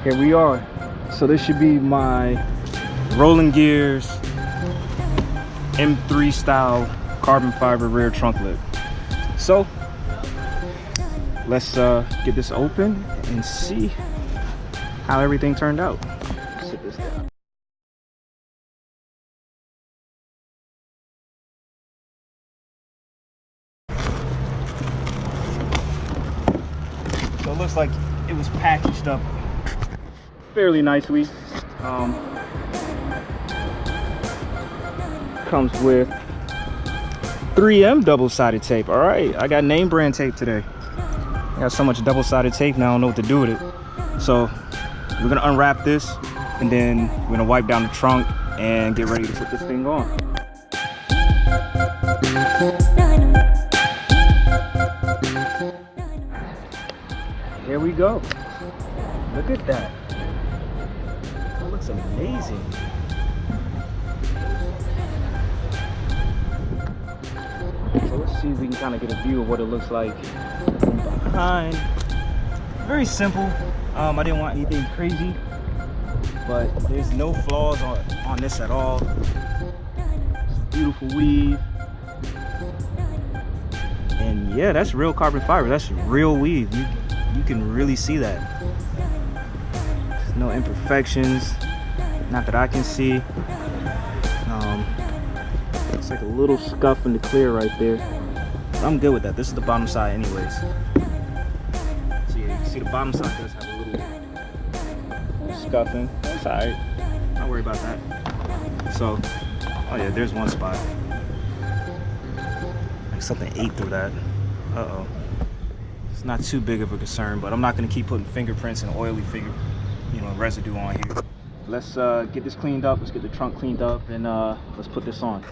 Here we are. So this should be my rolling gears M3 style carbon fiber rear trunk lip. So let's get this open and see how everything turned out. Sit this down. So it looks like it was packaged up fairly nicely. Comes with 3M double-sided tape. All right, I got name brand tape today. I got so much double-sided tape now, I don't know what to do with it. So we're gonna unwrap this and then we're gonna wipe down the trunk and get ready to put this thing on. Here we go. Look at that. That looks amazing. So let's see if we can kind of get a view of what it looks like from behind. Very simple. I didn't want anything crazy, but there's no flaws on this at all. Beautiful weave. And yeah, that's real carbon fiber. That's real weave. You can really see that. There's no imperfections, not that I can see. It's like a little scuff in the clear right there. But I'm good with that. This is the bottom side anyways. So yeah, you can see the bottom side does have a little scuffing. That's alright. Don't worry about that. So, oh yeah, there's one spot. Like something ate through that. Uh-oh. It's not too big of a concern, but I'm not gonna keep putting fingerprints and oily residue on here. Let's get this cleaned up. Let's get the trunk cleaned up and let's put this on.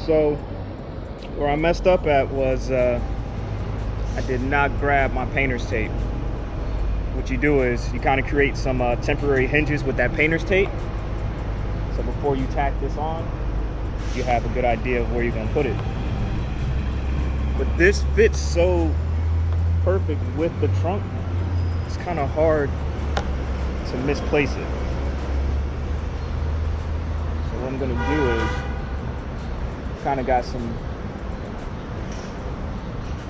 So where I messed up at was I did not grab my painter's tape. What you do is you kind of create some temporary hinges with that painter's tape. So before you tack this on, you have a good idea of where you're gonna put it. But this fits so perfect with the trunk, it's kind of hard to misplace it. So what I'm gonna do is kind of got some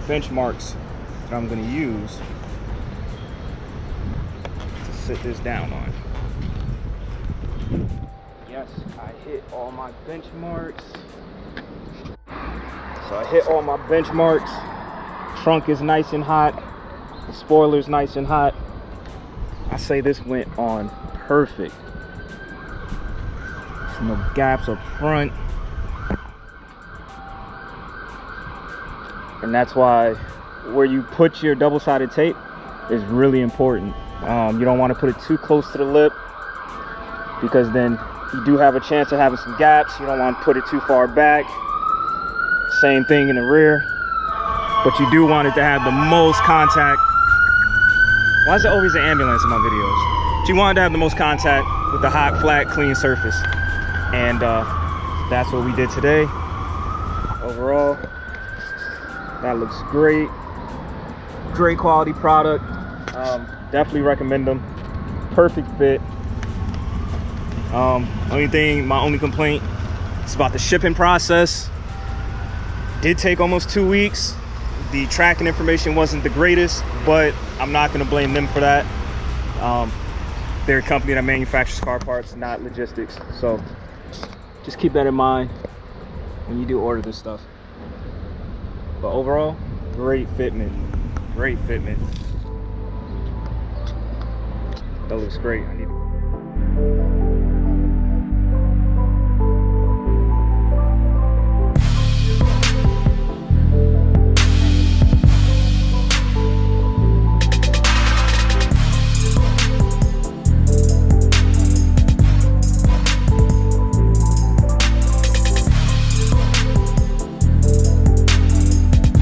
benchmarks that I'm going to use to sit this down on. Yes, I hit all my benchmarks. So I hit all my benchmarks. Trunk is nice and hot. The spoiler's nice and hot. I say this went on perfect. There's no gaps up front. And that's why where you put your double-sided tape is really important. You don't want to put it too close to the lip because then you do have a chance of having some gaps. You don't want to put it too far back. Same thing in the rear. But you do want it to have the most contact. Why is there always an ambulance in my videos? But you want it to have the most contact with the hot, flat, clean surface. And that's what we did today. Overall, that looks great. Great quality product. Definitely recommend them. Perfect fit. My only complaint is about the shipping process. Did take almost 2 weeks. The tracking information wasn't the greatest, but I'm not going to blame them for that. They're a company that manufactures car parts, not logistics. So just keep that in mind when you do order this stuff. But overall, great fitment. Great fitment. That looks great. I need